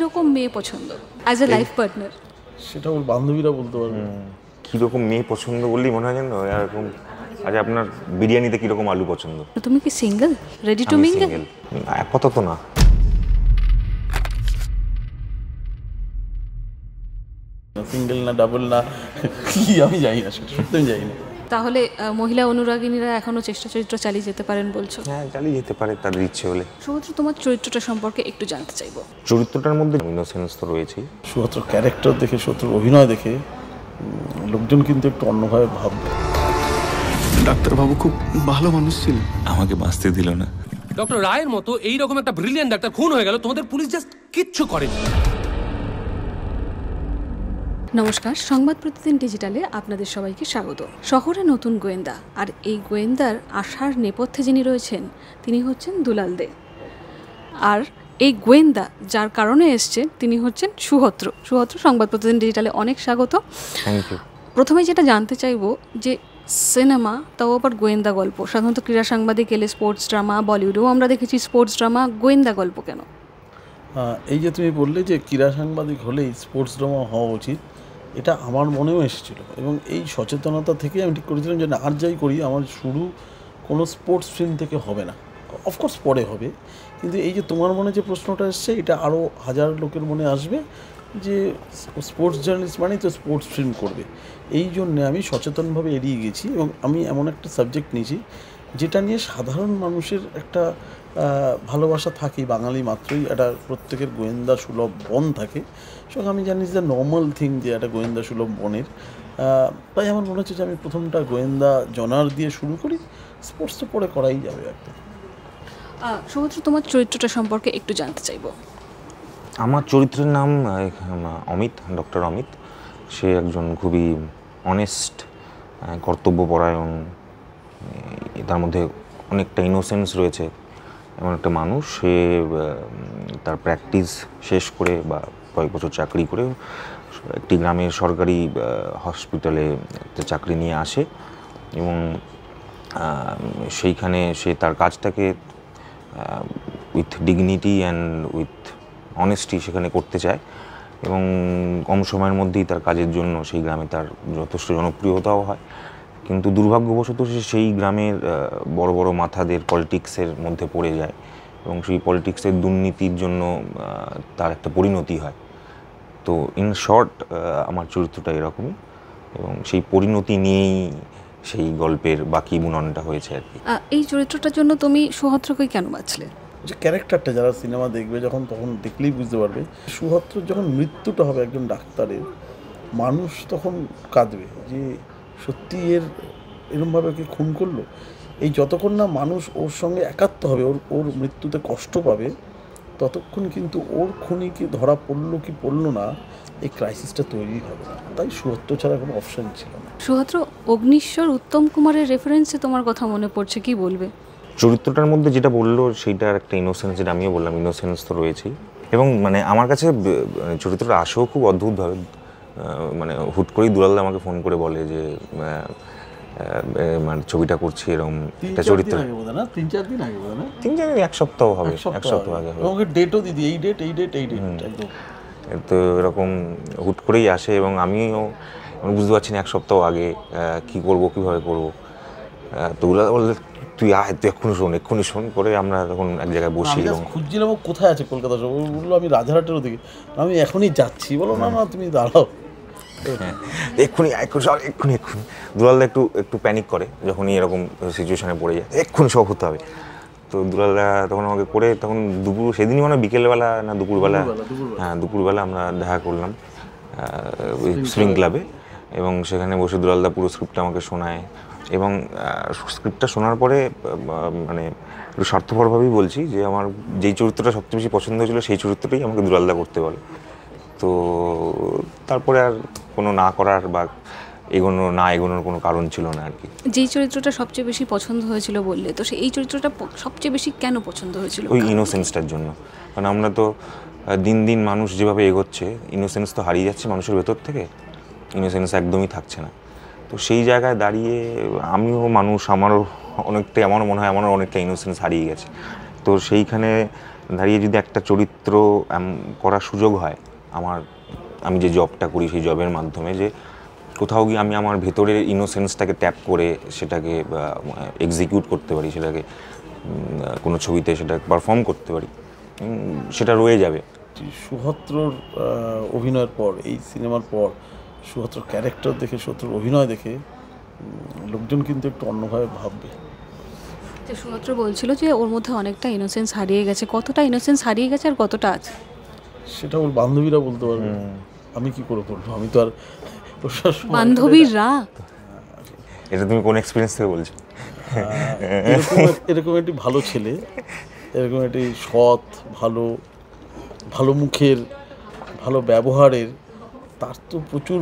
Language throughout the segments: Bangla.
কীরকম মেয়ে পছন্দ অ্যাজ এ লাইফ পার্টনার? সেটা ওর বান্ধবীরা বলতে পারবে। কীরকম মেয়ে পছন্দ বললেই মনে হয় যেন এরকম। আচ্ছা, আপনার বিরিয়ানিতে কীরকম আলু পছন্দ? তুমি কি সিঙ্গেল, রেডি টু মিঙ্গেল? আপাতত না। সিঙ্গেল না ডাবল না কি আমি জানি না, সেটা সত্যি আমি জানি না। তাহলে মহিলা অনুরাগিনীরা এখনো চেষ্টা চরিত্র চালিয়ে যেতে পারেন বলছো? হ্যাঁ, চালিয়ে যেতে পারে তাদের ইচ্ছে হলে। শুধু তোমার চরিত্রটা সম্পর্কে একটু জানতে চাইবো। চরিত্রটার মধ্যে ইনোসেন্স তো রয়েছেই। সুহত্রর ক্যারেক্টার দেখে, সুহত্রর অভিনয় দেখে লোকজন কিন্তু একটু অন্যভাবে ভাববে। ডাক্তারবাবু খুব ভালো মানুষ ছিলেন, আমাকে বাঁচতে দিল না। ডক্টর রায়ের মতো এইরকম একটা ব্রিলিয়ান্ট ডাক্তার খুন হয়ে গেল, তোমাদের পুলিশ জাস্ট কিচ্ছু করেনি। নমস্কার, সংবাদ প্রতিদিন ডিজিটালে আপনাদের সবাইকে স্বাগত। শহরে নতুন গোয়েন্দা, আর এই গোয়েন্দার আসার নেপথ্যে যিনি রয়েছেন তিনি হচ্ছেন দুলাল দে। আর এই গোয়েন্দা যার কারণে এসছে তিনি হচ্ছেন সুহত্র। সংবাদ প্রতিদিন ডিজিটালে অনেক স্বাগত। Thank you. প্রথমে যেটা জানতে চাইবো যে সিনেমা, তাও আবার গোয়েন্দা গল্প, সাধারণত ক্রীড়া সাংবাদিক এলে স্পোর্টস ড্রামা, বলিউডেও আমরা দেখেছি স্পোর্টস ড্রামা, গোয়েন্দা গল্প কেন? এই যে তুমি বললে যে ক্রীড়া সাংবাদিক হলেই স্পোর্টস ড্রামা হওয়া উচিত, এটা আমার মনেও এসেছিল এবং এই সচেতনতা থেকে আমি ঠিক করেছিলাম যে আর যাই করি আমার শুরু কোনো স্পোর্টস ফিল্ম থেকে হবে না। অফকোর্স পরে হবে, কিন্তু এই যে তোমার মনে যে প্রশ্নটা এসছে এটা আরও হাজার লোকের মনে আসবে যে স্পোর্টস জার্নালিস্ট মানে তো স্পোর্টস ফিল্ম করবে। এই জন্যে আমি সচেতনভাবে এড়িয়ে গেছি এবং আমি এমন একটা সাবজেক্ট নিয়েছি যেটা নিয়ে সাধারণ মানুষের একটা ভালোবাসা থাকে। বাঙালি মাত্রই একটা প্রত্যেকের গোয়েন্দা সুলভ বন থাকে, সঙ্গে আমি জানি যে নর্মাল থিং যে একটা গোয়েন্দা সুলভ বনের। তাই আমার মনে হচ্ছে যে আমি প্রথমটা গোয়েন্দা জনার দিয়ে শুরু করি, স্পোর্টস তো পরে করাই যাবে একদম। সুভদ্র, তোমার চরিত্রটা সম্পর্কে একটু জানতে চাইবো। আমার চরিত্রের নাম অমিত, ডক্টর অমিত। সে একজন খুবই অনেস্ট, কর্তব্যপরায়ণ, তার মধ্যে অনেকটা ইনোসেন্স রয়েছে এমন একটা মানুষ। সে তার প্র্যাকটিস শেষ করে বা কয়েক বছর চাকরি করে একটি গ্রামের সরকারি হসপিটালে চাকরি নিয়ে আসে এবং সেইখানে সে তার কাজটাকে with dignity and with honesty সেখানে করতে চায় এবং কম সময়ের মধ্যেই তার কাজের জন্য সেই গ্রামে তার যথেষ্ট জনপ্রিয়তাও হয়। কিন্তু দুর্ভাগ্যবশত সে সেই গ্রামের বড় বড় মাথাদের পলিটিক্সের মধ্যে পড়ে যায় এবং সেই পলিটিক্সের দুর্নীতির জন্য তার একটা পরিণতি হয়। তো ইন শর্ট আমার চরিত্রটা এরকমই এবং সেই পরিণতি নিয়েই সেই গল্পের বাকি বুননটা হয়েছে আর কি। এই চরিত্রটার জন্য তুমি সুহত্রকেই কেন বাছলে? যে ক্যারেক্টারটা যারা সিনেমা দেখবে তখন দেখলেই বুঝতে পারবে, সুহত্র যখন মৃত্যুটা হবে একজন ডাক্তারের, মানুষ তখন কাঁদবে যে সত্যি এরমভাবে ওকে খুন করলো। এই যতক্ষণ না মানুষ ওর সঙ্গে একাত্ম হবে, ওর মৃত্যুতে কষ্ট পাবে, ততক্ষণ কিন্তু ওর খুনি কি ধরা পড়লো কি পড়লো না, এই ক্রাইসিসটা তৈরি হবে না। তাই সুহত্র ছাড়া কোনো অপশান ছিল না। সুহত্র, অগ্নিশ্বর উত্তম কুমারের রেফারেন্সে তোমার কথা মনে পড়ছে, কি বলবে? চরিত্রটার মধ্যে যেটা বললো সেইটার একটা ইনোসেন্স, যেটা আমিও বললাম, ইনোসেন্স তো রয়েছেই। এবং মানে আমার কাছে চরিত্রটা আসেও খুব অদ্ভুতভাবে। মানে হুট করেই দুলাল আমাকে ফোন করে বলে যে মানে ছবিটা করছি এরকম একটা চরিত্র। 3-4 দিন আগে বোধ হয়, 3-4 দিন, এক সপ্তাহ হবে, এক সপ্তাহ আগে হবে। ওকে ডেটও দিদি, এই ডেট একদম। তো এরকম হুট করেই আসে এবং আমিও বুঝতে পারছি না এক সপ্তাহ আগে কী করবো, কীভাবে করবো। তো ওরা বললে তুই আয়, তুই এক্ষুনি শোন করে আমরা তখন এক জায়গায় বসি এবং খুঁজছিলাম ও কোথায় আছে কলকাতা শহর। বললো আমি রাজারহাটের ওদিকে, আমি এখনই যাচ্ছি। বলো না তুমি দাঁড়াও, এক্ষুনি দুলালদা একটু প্যানিক করে যখনই এরকম সিচুয়েশনে পড়ে যায়, এক্ষুনি সব হতে হবে। তো দুলালদা তখন আমাকে করে, তখন দুপুর, সেদিনই মানে বিকেলবেলা না দুপুরবেলা, হ্যাঁ দুপুরবেলা আমরা দেখা করলাম ওই সুইং ক্লাবে এবং সেখানে বসে দুলালদা পুরো স্ক্রিপ্টটা আমাকে শোনায় এবং স্ক্রিপ্টটা শোনার পরে মানে একটু স্বার্থপরভাবেই বলছি যে আমার যেই চরিত্রটা সবচেয়ে বেশি পছন্দ হয়েছিল সেই চরিত্রটাই আমাকে দুলালদা করতে বলে। তো তারপরে আর কোনো না করার বা এগোনোর কোনো কারণ ছিল না আর কি। যেই চরিত্রটা সবচেয়ে বেশি পছন্দ হয়েছিল বললে, তো এই চরিত্রটা সবচেয়ে বেশি কেন পছন্দ হয়েছিল? ওই ইনোসেন্সটার জন্য। কারণ আমরা তো দিন দিন মানুষ যেভাবে এগোচ্ছে, ইনোসেন্স তো হারিয়ে যাচ্ছে মানুষের ভেতর থেকে, ইনোসেন্স একদমই থাকছে না। তো সেই জায়গায় দাঁড়িয়ে আমিও মানুষ, আমারও অনেকটা, আমারও মনে হয় আমারও অনেকটা ইনোসেন্স হারিয়ে গেছে। তো সেইখানে দাঁড়িয়ে যদি একটা চরিত্র করার সুযোগ হয় আমি যে জবটা করি সেই জবের মাধ্যমে, যে কোথাও গিয়ে আমি আমার ভেতরের ইনোসেন্সটাকে ট্যাপ করে সেটাকে এক্সিকিউট করতে পারি, সেটাকে কোনো ছবিতে সেটা পারফর্ম করতে পারি, সেটা রয়ে যাবে। সুহত্রর অভিনয়ের পর, এই সিনেমার পর সুহত্রর ক্যারেক্টার দেখে, সুহত্রর অভিনয় দেখে লোকজন কিন্তু একটু অন্যভাবে ভাববে। সুহত্র বলছিল যে ওর মধ্যে অনেকটা ইনোসেন্স হারিয়ে গেছে, কতটা ইনোসেন্স হারিয়ে গেছে আর কতটা আছে সেটা ওর বান্ধবীরা বলতে পারবে, আমি কি করে বলবো? আমি তো আর বান্ধবীরা। এটা তুমি কোন এক্সপিরিয়েন্স থেকে বলছো? এরকম একটি ভালো ছেলে, এরকম একটি সৎ, ভালো মুখের, ভালো ব্যবহারের, তার তো প্রচুর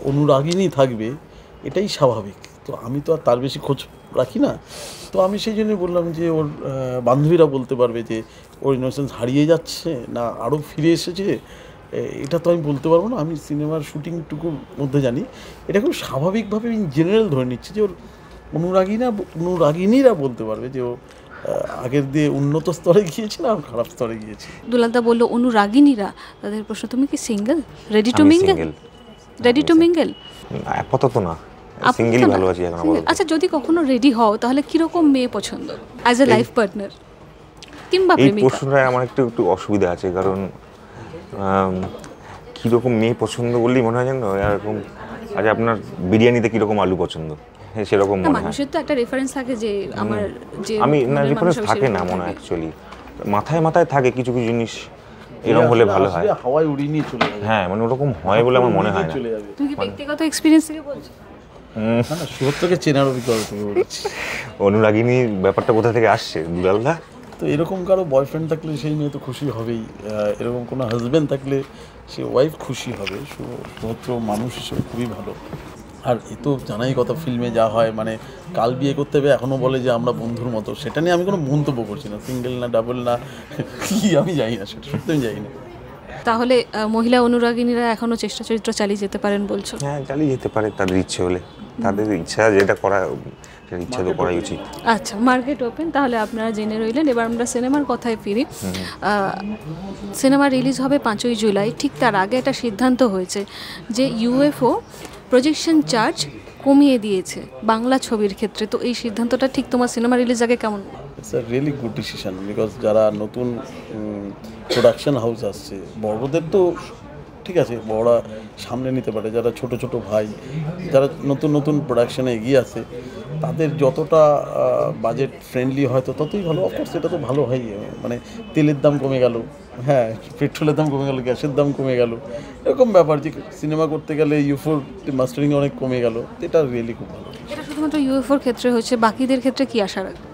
অনুরাগিনী থাকবে, এটাই স্বাভাবিক। তো আমি তো আর তার বেশি খোঁজ রাখি না, তো আমি সেই জন্যই বললাম যে ওর বান্ধবীরা বলতে পারবে যে ওর ইনোসেন্স হারিয়ে যাচ্ছে না আরও ফিরে এসেছে, এটা তো আমি বলতে পারবো না। আমি সিনেমার শুটিংটুকুর মধ্যে জানি, এটা খুব স্বাভাবিকভাবে ইন জেনারেল ধরে নিচ্ছি যে ওর অনুরাগিনীরা বলতে পারবে যে ও আগের দিয়ে উন্নত স্তরে গিয়েছে না খারাপ স্তরে গিয়েছে। দুলালদা বললো অনুরাগিনীরা, তাদের প্রশ্ন তুমি কি single, ready to mingle? Ready to mingle? আপাতত না, সিঙ্গেলই ভালো আছি এখন। আচ্ছা, যদি কখনো রেডি হও তাহলে কিরকম মেয়ে পছন্দ অ্যাজ এ লাইফ পার্টনার কিংবা প্রেমিকা? এই প্রশ্নটায় আমার একটু অসুবিধা আছে, কারণ কীরকম মেয়ে পছন্দ বললেই মনে হয় যেন এরকম, আচ্ছা আপনার বিরিয়ানিতে কীরকম আলু পছন্দ, হ্যাঁ সেরকম মনে হয়। মানুষের তো একটা রেফারেন্স থাকে যে আমার যে আমি না, রেফারেন্স থাকে না মনে হয়, অ্যাকচুয়ালি মাথায় থাকে কিছু জিনিস এরকম হলে ভালো হয়, হাওয়ায় উড়িয়ে নিয়ে চলে যাবে। হ্যাঁ মানে ওরকম হয় বলে আমার মনে হয় না। তুমি কি ব্যক্তিগত এক্সপেরিয়েন্স থেকে বলছো? না, সুহত্রকে চেনার অভিজ্ঞতা থেকে বলছি। অনুরাগিনীর ব্যাপারটা কোথা থেকে আসছে দুলালদা? তো এরকম কারো বয়ফ্রেন্ড থাকলে সেই মেয়ে তো খুশি হবেই, এরকম কোনো হাজব্যান্ড থাকলে সে ওয়াইফ খুশি হবে। সুহত্র মানুষ হিসেবে খুবই ভালো। আর এ তো জানাই কথা, ফিল্মে যা হয় মানে কাল বিয়ে করতে হবে এখনও বলে যে আমরা বন্ধুর মতো, সেটা নিয়ে আমি কোনো মন্তব্য করছি না। সিঙ্গেল না ডাবল না কি আমি জানি না, সেটা সত্যি আমি জানি না। তাহলে মহিলা অনুরাগিনীরা এখনো চেষ্টা চরিত্র চালিয়ে যেতে পারেন বলছো? হ্যাঁ চালিয়ে যেতে পারে তাদের ইচ্ছে হলে, তাদের ইচ্ছা যেটা করা সেটা ইচ্ছা তো করাই উচিত। আচ্ছা, মার্কেট ওপেন, তাহলে আপনারা জেনে রইলেন। এবার আমরা সিনেমার কথায় ফিরি। সিনেমা রিলিজ হবে 5ই জুলাই। ঠিক তার আগে একটা সিদ্ধান্ত হয়েছে যে ইউএফও প্রজেকশন চার্জ কমিয়ে দিয়েছে বাংলা ছবির ক্ষেত্রে। তো এই সিদ্ধান্তটা ঠিক তোমার সিনেমা রিলিজ আগে কেমন? It's a really good decision, because যারা নতুন প্রোডাকশন হাউস আসছে, বড়দের তো ঠিক আছে, বড়রা সামনে নিতে পারে, যারা ছোট ছোট ভাই যারা নতুন প্রোডাকশানে এগিয়ে আসে, তাদের যতটা বাজেট ফ্রেন্ডলি হয়তো ততই ভালো। অফকোর্স এটা তো ভালো হয়, মানে তেলের দাম কমে গেল, হ্যাঁ পেট্রোলের দাম কমে গেল, গ্যাসের দাম কমে গেল, এরকম ব্যাপার যে সিনেমা করতে গেলে ইউএফওর মাস্টারিং অনেক কমে গেল, এটা রিয়েলি খুব ভালো। এটা শুধুমাত্র ইউএফওর ক্ষেত্রে হচ্ছে, বাকিদের ক্ষেত্রে কি আশা রাখবে?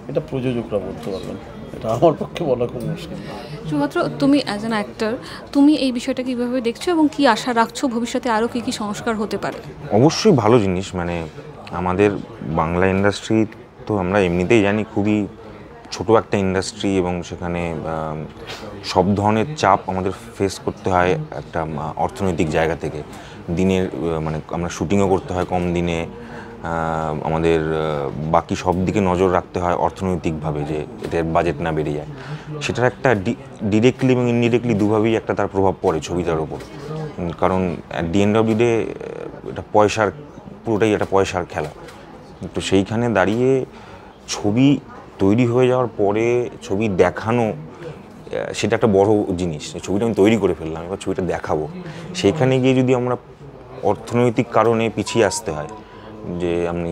এটা প্রযোজকরা বলতে পারবেন, এটা আমার পক্ষে বলা খুব মুশকিল। শুধুমাত্র তুমি অ্যাজ অ্যান অ্যাক্টর, তুমি এই বিষয়টা কীভাবে দেখছো এবং কি আশা রাখছো ভবিষ্যতে আরও কী কী সংস্কার হতে পারে? অবশ্যই ভালো জিনিস, মানে আমাদের বাংলা ইন্ডাস্ট্রি তো আমরা এমনিতেই জানি খুবই ছোট একটা ইন্ডাস্ট্রি, এবং সেখানে সব ধরনের চাপ আমাদের ফেস করতে হয় একটা অর্থনৈতিক জায়গা থেকে। দিনের মানে আমরা শুটিংও করতে হয় কম দিনে, আমাদের বাকি সব দিকে নজর রাখতে হয় অর্থনৈতিকভাবে, যে এটার বাজেট না বেড়ে যায়। সেটার একটা ডিরেক্টলি এবং ইনডিরেক্টলি দুভাবেই একটা তার প্রভাব পড়ে ছবিটার ওপর, কারণ at the end of the day এটা পুরোটাই একটা পয়সার খেলা। তো সেইখানে দাঁড়িয়ে ছবি তৈরি হয়ে যাওয়ার পরে ছবি দেখানো, সেটা একটা বড় জিনিস। ছবিটা আমি তৈরি করে ফেললাম, এবার ছবিটা দেখাবো, সেইখানে গিয়ে যদি আমরা অর্থনৈতিক কারণে পিছিয়ে আসতে হয়, যে আমি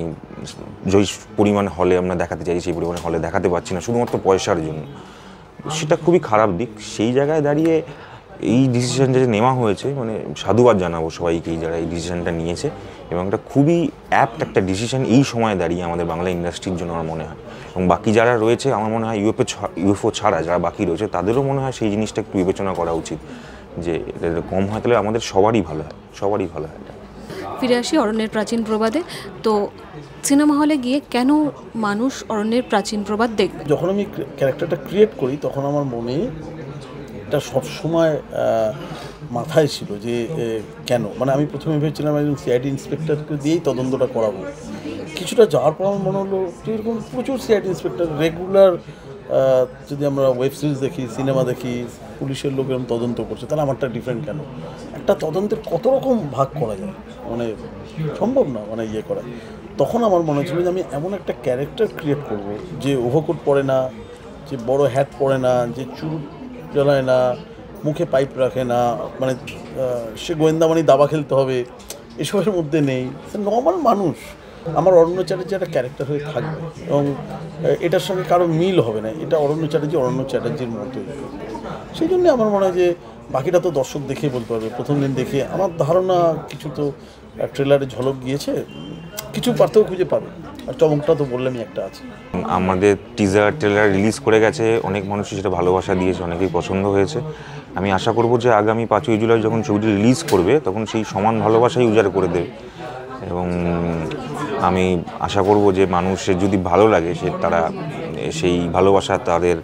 যেই পরিমাণ হলে আমরা দেখাতে চাই সেই পরিমাণে হলে দেখাতে পারছি না শুধুমাত্র পয়সার জন্য, সেটা খুবই খারাপ দিক। সেই জায়গায় দাঁড়িয়ে এই ডিসিশনটা যে নেওয়া হয়েছে, মানে সাধুবাদ জানাবো সবাইকেই যারা এই ডিসিশনটা নিয়েছে, এবং এটা খুবই অ্যাপ্ট একটা ডিসিশন এই সময় দাঁড়িয়ে আমাদের বাংলা ইন্ডাস্ট্রির জন্য আমার মনে হয়। এবং বাকি যারা রয়েছে আমার মনে হয় ইউএফও ছাড়া যারা বাকি রয়েছে তাদেরও মনে হয় সেই জিনিসটা একটু বিবেচনা করা উচিত, যে এটা কম হয় তাহলে আমাদের সবারই ভালো হয়, সবারই ভালো হয়। ফিরে আসি অরণ্যের প্রাচীন প্রবাদে। তো সিনেমা হলে গিয়ে কেন মানুষ অরণ্যের প্রাচীন প্রবাদ দেখবে? যখন আমি ক্যারেক্টারটা ক্রিয়েট করি তখন আমার মনে এটা সবসময় মাথায় ছিল যে কেন, মানে আমি প্রথমে ভেবেছিলাম একজন সিআইডি ইন্সপেক্টরকে দিয়েই তদন্তটা করাবো। কিছুটা যাওয়ার পর আমার মনে হলো যে এরকম প্রচুর সিআইডি ইন্সপেক্টর রেগুলার যদি আমরা ওয়েব সিরিজ দেখি, সিনেমা দেখি, পুলিশের লোক এরকম তদন্ত করছে, তাহলে আমারটা ডিফারেন্ট কেন? একটা তদন্তের কত রকম ভাগ করা যায়, মানে সম্ভব না মানে ইয়ে করা। তখন আমার মনে হচ্ছিল যে আমি এমন একটা ক্যারেক্টার ক্রিয়েট করব যে ওভারকোট পরে না, যে বড় হ্যাট পরে না, যে চুল জ্বালায় না, মুখে পাইপ রাখে না, মানে সে গোয়েন্দা মানে দাবা খেলতে হবে এসবের মধ্যে নেই, সে নর্মাল মানুষ। আমার অরণ্য চ্যাটার্জি একটা ক্যারেক্টার হয়ে থাকবে এবং এটার সঙ্গে কারো মিল হবে না, এটা অরণ্য চ্যাটার্জির মতোই। সেই জন্যে আমার মনে হয় যে বাকিটা তো দর্শক দেখে বলতে পারবে। প্রথম দিন দেখে আমার ধারণা কিছু তো ট্রেলারে ঝলক গিয়েছে, কিছু পার্থক্য খুঁজে পাবে। আর চমকটা তো বললামই একটা আছে। আমাদের টিজার ট্রেলার রিলিজ করে গেছে, অনেক মানুষই সেটা ভালোবাসা দিয়েছে, অনেকেই পছন্দ হয়েছে। আমি আশা করব যে আগামী 5ই জুলাই যখন ছবিটি রিলিজ করবে তখন সেই সমান ভালোবাসাই উজাড় করে দেবে, এবং আমি আশা করব যে মানুষের যদি ভালো লাগে তারা সেই ভালোবাসা তাদের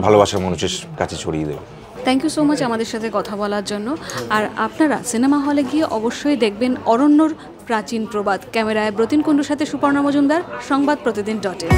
ভালোবাসার মানুষের কাছে ছড়িয়ে দেবে। থ্যাংক ইউ সো মাচ আমাদের সাথে কথা বলার জন্য। আর আপনারা সিনেমা হলে গিয়ে অবশ্যই দেখবেন অরণ্যর প্রাচীন প্রবাদ। ক্যামেরায় ব্রতিন কুণ্ডুর সাথে সুপর্ণা মজুমদার, সংবাদ প্রতিদিন .in।